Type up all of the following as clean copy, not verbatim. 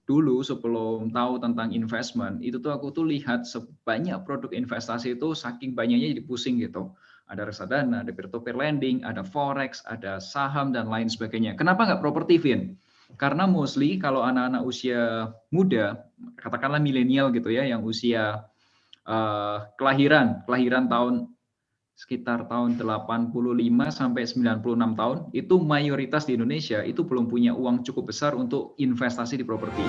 dulu sebelum tahu tentang investment, itu tuh aku tuh lihat sebanyak produk investasi itu saking banyaknya jadi pusing gitu. Ada reksadana, ada peer-to-peer lending, ada forex, ada saham, dan lain sebagainya. Kenapa nggak properti, Vin? Karena mostly kalau anak-anak usia muda, katakanlah milenial gitu ya, yang usia kelahiran tahun sekitar tahun 85 sampai 96 tahun, itu mayoritas di Indonesia itu belum punya uang cukup besar untuk investasi di properti.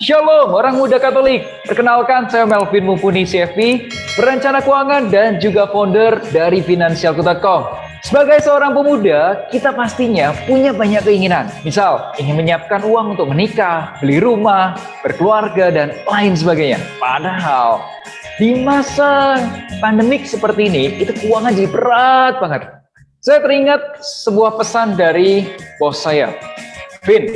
Shalom orang muda Katolik, perkenalkan saya Melvin Mumpuni CFP, perencana keuangan dan juga founder dari Finansialku.com. Sebagai seorang pemuda, kita pastinya punya banyak keinginan. Misal, ingin menyiapkan uang untuk menikah, beli rumah, berkeluarga, dan lain sebagainya. Padahal, di masa pandemik seperti ini, itu keuangan jadi berat banget. Saya teringat sebuah pesan dari bos saya. Vin,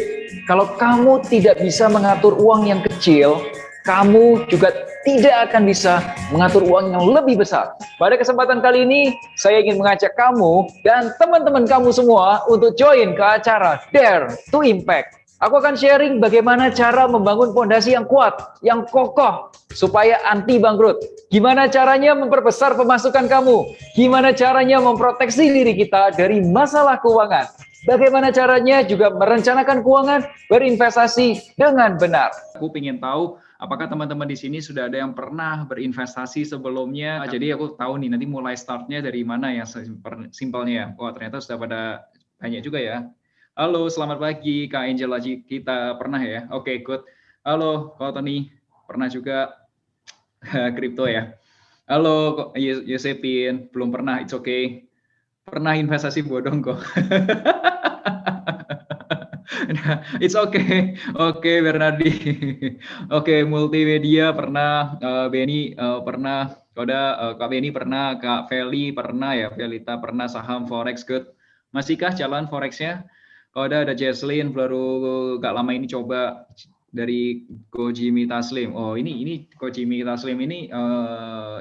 kalau kamu tidak bisa mengatur uang yang kecil, kamu juga tidak akan bisa mengatur uang yang lebih besar. Pada kesempatan kali ini, saya ingin mengajak kamu dan teman-teman kamu semua untuk join ke acara Dare to Impact. Aku akan sharing bagaimana cara membangun fondasi yang kuat, yang kokoh, supaya anti bangkrut. Gimana caranya memperbesar pemasukan kamu? Gimana caranya memproteksi diri kita dari masalah keuangan? Bagaimana caranya juga merencanakan keuangan, berinvestasi dengan benar. Aku ingin tahu apakah teman-teman di sini sudah ada yang pernah berinvestasi sebelumnya. Jadi aku tahu nih nanti mulai startnya dari mana ya simpelnya. Wah ternyata sudah pada banyak juga ya. Halo, selamat pagi Kak Angel Aji. Kita pernah ya? Oke, good. Halo, Kak Tony. Pernah juga kripto ya? Halo, Yosepin. Belum pernah, it's okay. Pernah investasi bodong kok. It's okay. Oke, Bernardi. Oke, multimedia pernah, Benny pernah, Kak Benny pernah, Kak Feli pernah ya, Felita pernah, saham forex good. Masihkah jalan forexnya? Ada Jesslyn baru gak lama ini coba dari Kojimi Taslim. Oh, ini Kojimi Taslim ini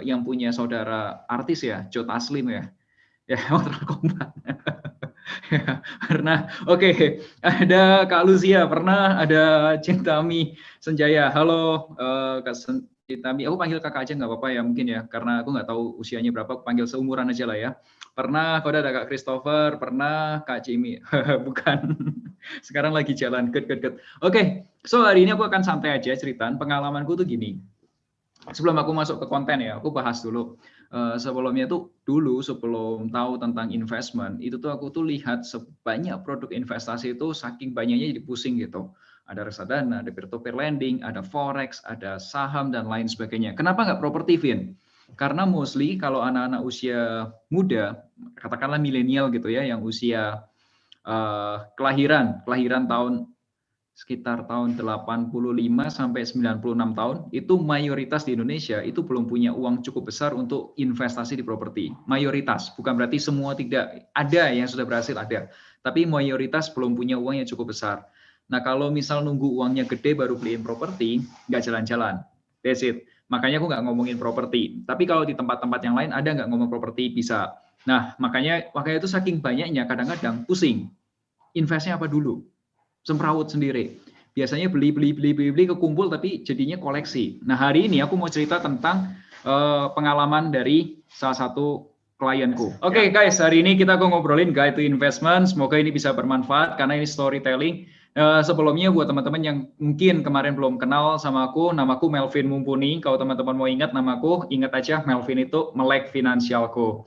yang punya saudara artis ya, Joe Taslim ya. Ya, Mortal Kombat. Ya, pernah. Oke, ada Kak Lucia, pernah ada Cintami Senjaya. Halo, Kak Cintami. Aku panggil kakak aja nggak apa-apa ya mungkin ya, karena aku nggak tahu usianya berapa. Aku panggil seumuran aja lah ya. Pernah, kau ada Kak Christopher, pernah Kak Jimmy. Bukan. Sekarang lagi jalan. Good. Oke, so hari ini aku akan santai aja ceritaan. Pengalamanku tuh gini. Sebelum aku masuk ke konten ya, aku bahas dulu. Sebelumnya tuh dulu sebelum tahu tentang investment, itu tuh aku tuh lihat sebanyak produk investasi itu saking banyaknya jadi pusing gitu. Ada reksadana, ada peer-to-peer lending, ada forex, ada saham, dan lain sebagainya. Kenapa nggak properti, Vin? Karena mostly kalau anak-anak usia muda, katakanlah milenial gitu ya, yang usia kelahiran tahun sekitar tahun 85 sampai 96 tahun, itu mayoritas di Indonesia itu belum punya uang cukup besar untuk investasi di properti. Mayoritas, bukan berarti semua tidak. Ada yang sudah berhasil, ada. Tapi mayoritas belum punya uang yang cukup besar. Nah, kalau misal nunggu uangnya gede baru beliin properti, nggak jalan-jalan. That's it. Makanya aku nggak ngomongin properti. Tapi kalau di tempat-tempat yang lain ada nggak ngomong properti, bisa. Nah, makanya itu saking banyaknya kadang-kadang pusing. Investnya apa dulu? Semrawut sendiri. Biasanya beli kekumpul tapi jadinya koleksi. Nah, hari ini aku mau cerita tentang pengalaman dari salah satu klienku. Oke, guys, hari ini kita ngobrolin guide to investment. Semoga ini bisa bermanfaat karena ini storytelling. Sebelumnya buat teman-teman yang mungkin kemarin belum kenal sama aku, namaku Melvin Mumpuni. Kalau teman-teman mau ingat namaku, ingat aja Melvin itu Melek Finansialku.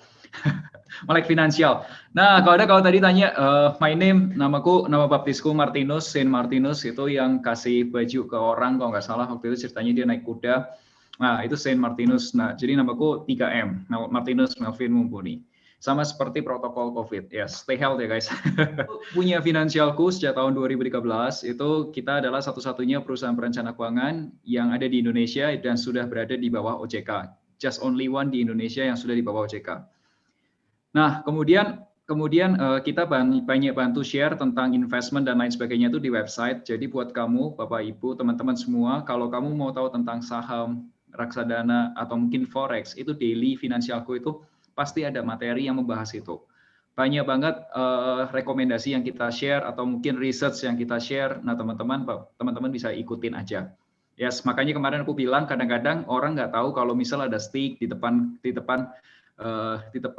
Melek Finansial. Nah, kalau tadi tanya, my name, nama baptisku Martinus, Saint Martinus, itu yang kasih baju ke orang, kalau nggak salah waktu itu ceritanya dia naik kuda. Nah, itu Saint Martinus. Nah, jadi namaku 3M, Martinus Melvin Mumpuni. Sama seperti protokol COVID. Ya, stay healthy ya guys. Punya Finansialku sejak tahun 2013, itu kita adalah satu-satunya perusahaan perencana keuangan yang ada di Indonesia dan sudah berada di bawah OJK. Just only one di Indonesia yang sudah di bawah OJK. Nah, kemudian Kemudian kita banyak bantu share tentang investment dan lain sebagainya itu di website. Jadi buat kamu, Bapak Ibu, teman-teman semua, kalau kamu mau tahu tentang saham, reksadana, atau mungkin forex, itu daily finansialku itu pasti ada materi yang membahas itu. Banyak banget rekomendasi yang kita share atau mungkin research yang kita share. Nah, teman-teman bisa ikutin aja. Yes, makanya kemarin aku bilang kadang-kadang orang nggak tahu kalau misal ada stick di depan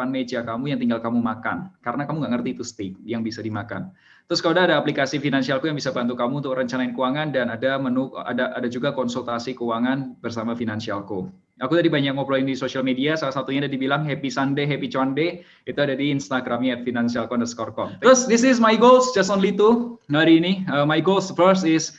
meja kamu yang tinggal kamu makan, karena kamu nggak ngerti itu steak yang bisa dimakan. Terus kalau ada aplikasi finansialku yang bisa bantu kamu untuk rencanain keuangan, dan ada juga konsultasi keuangan bersama finansialku. Aku tadi banyak ngobrolin di sosial media, salah satunya ada dibilang Happy Sunday, Happy Conde, itu ada di Instagramnya @financialco_com. Terus this is my goals, just only two hari ini. My goals first is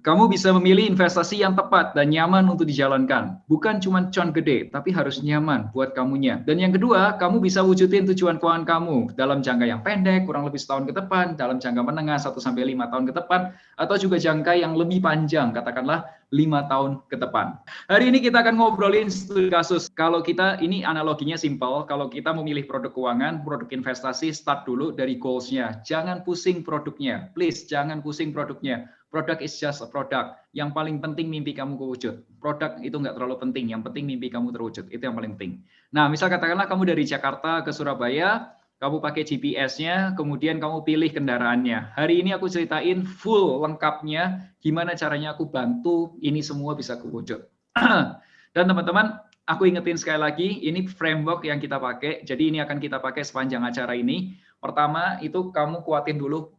kamu bisa memilih investasi yang tepat dan nyaman untuk dijalankan. Bukan cuma cuan gede, tapi harus nyaman buat kamunya. Dan yang kedua, kamu bisa wujudin tujuan keuangan kamu dalam jangka yang pendek, kurang lebih setahun ke depan, dalam jangka menengah 1-5 tahun ke depan, atau juga jangka yang lebih panjang, katakanlah 5 tahun ke depan. Hari ini kita akan ngobrolin studi kasus. Kalau kita, ini analoginya simple, kalau kita memilih produk keuangan, produk investasi, start dulu dari goals-nya. Jangan pusing produknya, please jangan pusing produknya. Product is just a product. Yang paling penting mimpi kamu kewujud. Produk itu nggak terlalu penting, yang penting mimpi kamu terwujud. Itu yang paling penting. Nah, misal katakanlah kamu dari Jakarta ke Surabaya, kamu pakai GPS-nya, kemudian kamu pilih kendaraannya. Hari ini aku ceritain full lengkapnya, gimana caranya aku bantu ini semua bisa kewujud. Dan teman-teman, aku ingetin sekali lagi, ini framework yang kita pakai, jadi ini akan kita pakai sepanjang acara ini. Pertama, itu kamu kuatin dulu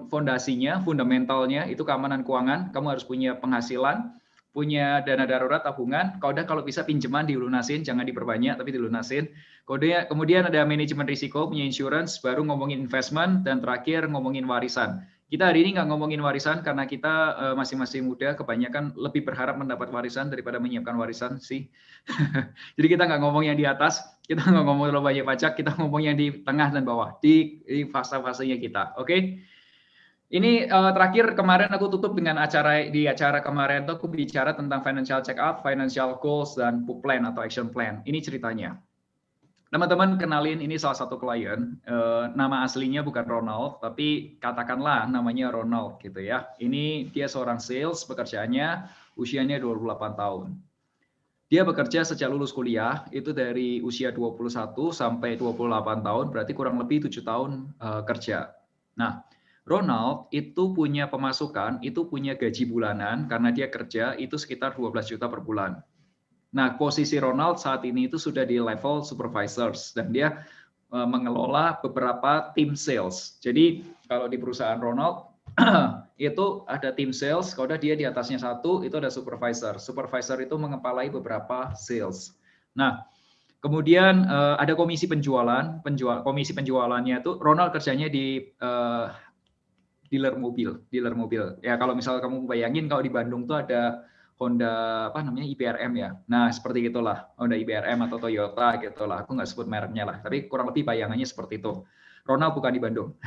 fondasinya, fundamentalnya, itu keamanan keuangan. Kamu harus punya penghasilan, punya dana darurat, tabungan. Kalau bisa pinjaman dilunasin, jangan diperbanyak, tapi dilunasin. Kemudian ada manajemen risiko, punya insurance, baru ngomongin investment, dan terakhir ngomongin warisan. Kita hari ini nggak ngomongin warisan karena kita masing-masing muda, kebanyakan lebih berharap mendapat warisan daripada menyiapkan warisan sih. Jadi kita nggak ngomong yang di atas, kita nggak ngomong terlalu banyak pajak, kita ngomong yang di tengah dan bawah, di fase-fasenya kita. Oke? Ini terakhir kemarin aku tutup dengan acara kemarin tuh aku bicara tentang financial check up, financial goals, dan plan atau action plan. Ini ceritanya. Teman-teman kenalin, ini salah satu klien. Nama aslinya bukan Ronald, tapi katakanlah namanya Ronald gitu ya. Ini dia seorang sales, pekerjaannya usianya 28 tahun. Dia bekerja sejak lulus kuliah, itu dari usia 21 sampai 28 tahun, berarti kurang lebih 7 tahun kerja. Nah, Ronald itu punya pemasukan, itu punya gaji bulanan, karena dia kerja itu sekitar 12 juta per bulan. Nah, posisi Ronald saat ini itu sudah di level supervisors, dan dia mengelola beberapa tim sales. Jadi, kalau di perusahaan Ronald, itu ada tim sales, kalau dia di atasnya satu, itu ada supervisor. Supervisor itu mengepalai beberapa sales. Nah, kemudian ada komisi penjualan. Komisi penjualannya itu, Ronald kerjanya di dealer mobil. Ya kalau misal kamu bayangin kalau di Bandung tuh ada Honda IBRM ya. Nah seperti itulah Honda IBRM atau Toyota gitulah. Aku nggak sebut mereknya lah. Tapi kurang lebih bayangannya seperti itu. Ronald bukan di Bandung.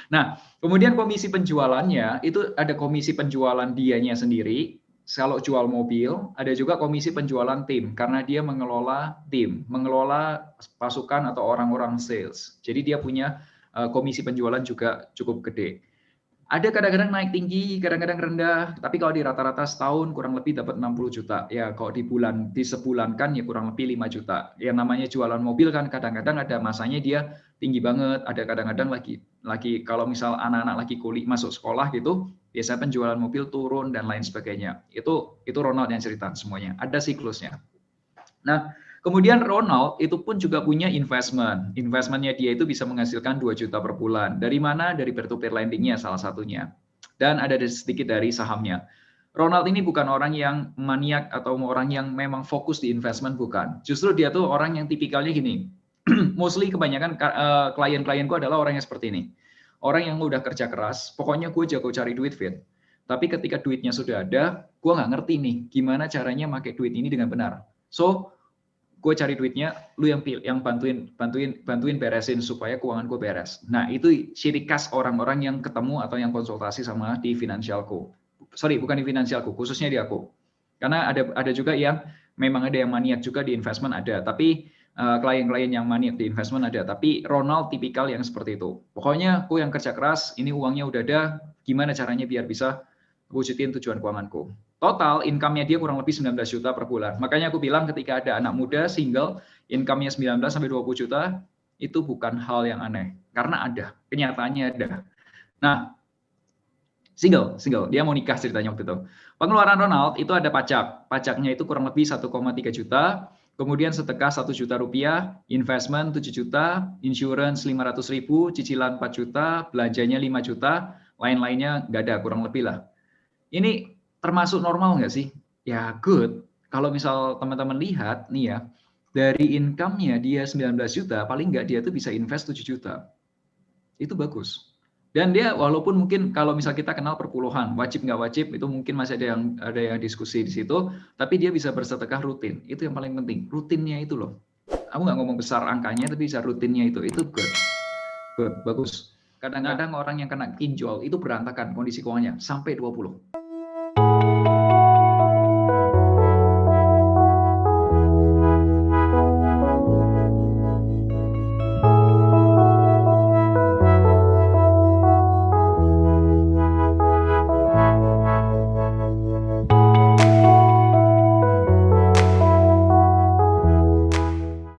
Nah kemudian komisi penjualannya itu ada komisi penjualan dianya sendiri. Kalau jual mobil, ada juga komisi penjualan tim karena dia mengelola tim, mengelola pasukan atau orang-orang sales. Jadi dia punya komisi penjualan juga cukup gede. Ada kadang-kadang naik tinggi, kadang-kadang rendah, tapi kalau di rata-rata setahun kurang lebih dapat 60 juta. Ya, kalau disebulankan ya kurang lebih 5 juta. Yang namanya jualan mobil kan kadang-kadang ada masanya dia tinggi banget, ada kadang-kadang lagi kalau misal anak-anak lagi kuliah masuk sekolah gitu, biasanya penjualan mobil turun dan lain sebagainya. Itu Ronald yang cerita semuanya. Ada siklusnya. Nah, kemudian Ronald itu pun juga punya investment. Investmentnya dia itu bisa menghasilkan 2 juta per bulan. Dari mana? Dari peer-to-peer lending-nya salah satunya. Dan ada sedikit dari sahamnya. Ronald ini bukan orang yang maniak atau orang yang memang fokus di investment, bukan. Justru dia tuh orang yang tipikalnya gini. Mostly kebanyakan klien-klienku adalah orang yang seperti ini. Orang yang udah kerja keras, pokoknya gue jago cari duit, Fit. Tapi ketika duitnya sudah ada, gue nggak ngerti nih gimana caranya pakai duit ini dengan benar. So, gue cari duitnya, lu yang bantuin beresin supaya keuangan gue beres. Nah, itu ciri khas orang-orang yang ketemu atau yang konsultasi sama di finansialku. Sorry, bukan di finansialku, khususnya di aku. Karena ada juga yang memang ada yang maniak juga di investment ada, tapi klien-klien yang maniak di investment ada, tapi Ronald tipikal yang seperti itu. Pokoknya aku yang kerja keras, ini uangnya udah ada, gimana caranya biar bisa wujudin tujuan keuanganku. Total income-nya dia kurang lebih 19 juta per bulan. Makanya aku bilang ketika ada anak muda single, income-nya 19 sampai 20 juta, itu bukan hal yang aneh. Karena ada, kenyataannya ada. Nah, single, dia mau nikah ceritanya waktu itu. Pengeluaran Ronald itu ada pajak. Pajaknya itu kurang lebih 1,3 juta, kemudian sedekah 1 juta rupiah, investment 7 juta, insurance 500.000, cicilan 4 juta, belanjanya 5 juta, lain-lainnya nggak ada, kurang lebih lah. Ini termasuk normal nggak sih? Ya good. Kalau misal teman-teman lihat nih ya, dari income-nya dia 19 juta, paling nggak dia tuh bisa invest 7 juta. Itu bagus. Dan dia walaupun mungkin kalau misal kita kenal perpuluhan, wajib nggak wajib, itu mungkin masih ada yang diskusi di situ, tapi dia bisa bersedekah rutin. Itu yang paling penting, rutinnya itu loh. Aku nggak ngomong besar angkanya, tapi bisa rutinnya itu good. Good, bagus. Kadang-kadang orang yang kena pinjol itu berantakan kondisi keuangannya, sampai 20.